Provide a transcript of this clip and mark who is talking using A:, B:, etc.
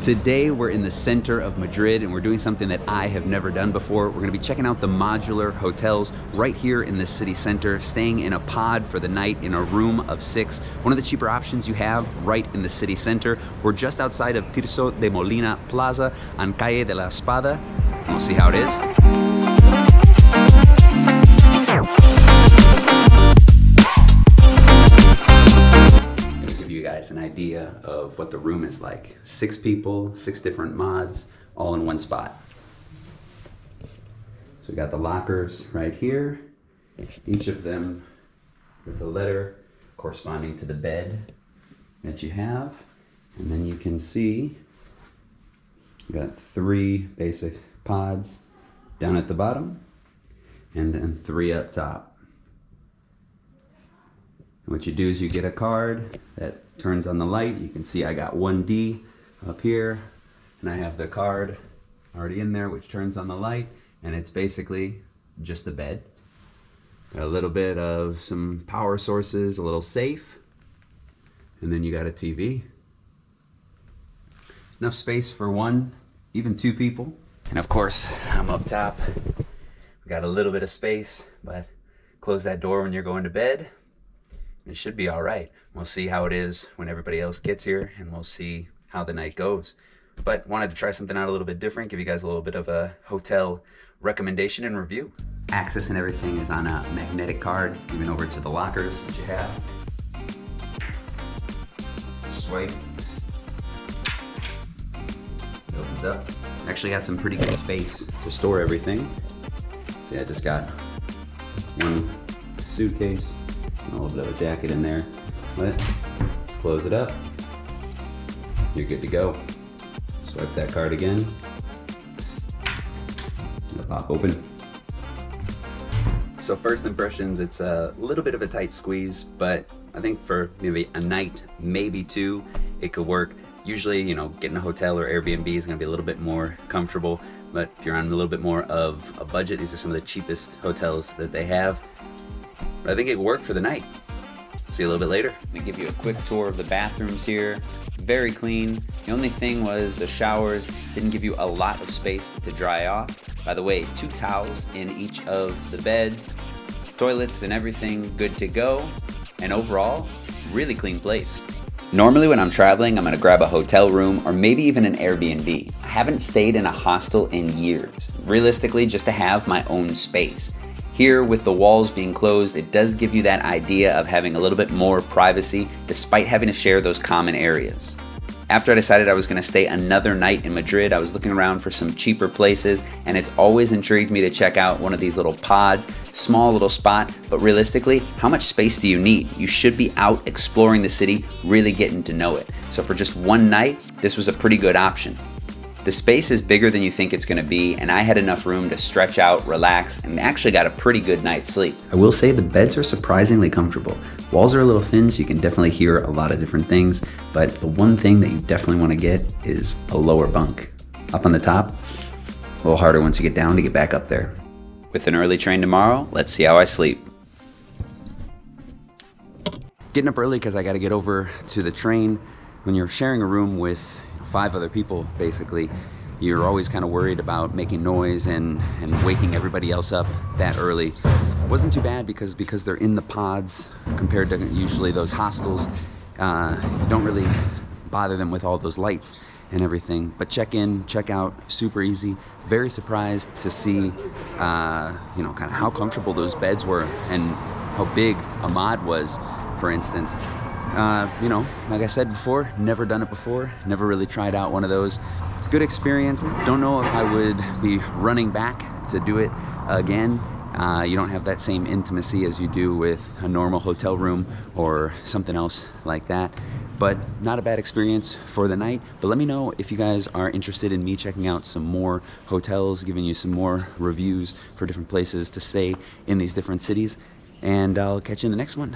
A: Today we're in the center of Madrid and we're doing something that I have never done before. We're gonna be checking out the Modular Hotels right here in the city center, staying in a pod for the night in a room of 6. One of the cheaper options you have right in the city center. We're just outside of Tirso de Molina Plaza on Calle de la Espada. And we'll see how it is. Guys an idea of what the room is like. 6 people, 6 different mods, all in one spot. So we got the lockers right here, each of them with a letter corresponding to the bed that you have. And then you can see you got 3 basic pods down at the bottom and then 3 up top. And what you do is you get a card that turns on the light. You can see I got 1D up here, and I have the card already in there which turns on the light, and it's basically just the bed. Got a little bit of some power sources, a little safe, and then you got a TV. Enough space for 1, even 2 people. And of course, I'm up top. We got a little bit of space, but close that door when you're going to bed. It should be all right. We'll see how it is when everybody else gets here, and we'll see how the night goes. But wanted to try something out a little bit different, give you guys a little bit of a hotel recommendation and review. Access and everything is on a magnetic card, even over to the lockers that you have. Swipe. It opens up. Actually got some pretty good space to store everything. See, I just got 1 suitcase, a little bit of a jacket in there. Let's close it up. You're good to go. Swipe that card again. It'll pop open. So first impressions, it's a little bit of a tight squeeze, but I think for maybe a night, maybe 2, it could work. Usually, you know, getting a hotel or Airbnb is gonna be a little bit more comfortable, but if you're on a little bit more of a budget, these are some of the cheapest hotels that they have. But I think it worked for the night. See you a little bit later. Let me give you a quick tour of the bathrooms here. Very clean. The only thing was the showers didn't give you a lot of space to dry off. By the way, 2 towels in each of the beds. Toilets and everything good to go. And overall, really clean place. Normally when I'm traveling, I'm gonna grab a hotel room or maybe even an Airbnb. I haven't stayed in a hostel in years. Realistically, just to have my own space. Here, with the walls being closed, it does give you that idea of having a little bit more privacy despite having to share those common areas. After I decided I was going to stay another night in Madrid, I was looking around for some cheaper places, and it's always intrigued me to check out one of these little pods, small little spot, but realistically, how much space do you need? You should be out exploring the city, really getting to know it. So for just 1 night, this was a pretty good option. The space is bigger than you think it's gonna be, and I had enough room to stretch out, relax, and actually got a pretty good night's sleep. I will say the beds are surprisingly comfortable. Walls are a little thin, so you can definitely hear a lot of different things, but the one thing that you definitely wanna get is a lower bunk. Up on the top, a little harder once you get down to get back up there. With an early train tomorrow, let's see how I sleep. Getting up early because I gotta get over to the train. When you're sharing a room with 5 other people, basically, you're always kind of worried about making noise and waking everybody else up that early. It wasn't too bad because they're in the pods compared to usually those hostels. You don't really bother them with all those lights and everything. But check in, check out, super easy. Very surprised to see, you know, kind of how comfortable those beds were and how big a mod was, for instance. You know, like I said before, never done it before, never really tried out one of those. Good experience. Don't know if I would be running back to do it again. You don't have that same intimacy as you do with a normal hotel room or something else like that. But not a bad experience for the night. But let me know if you guys are interested in me checking out some more hotels, giving you some more reviews for different places to stay in these different cities. And I'll catch you in the next one.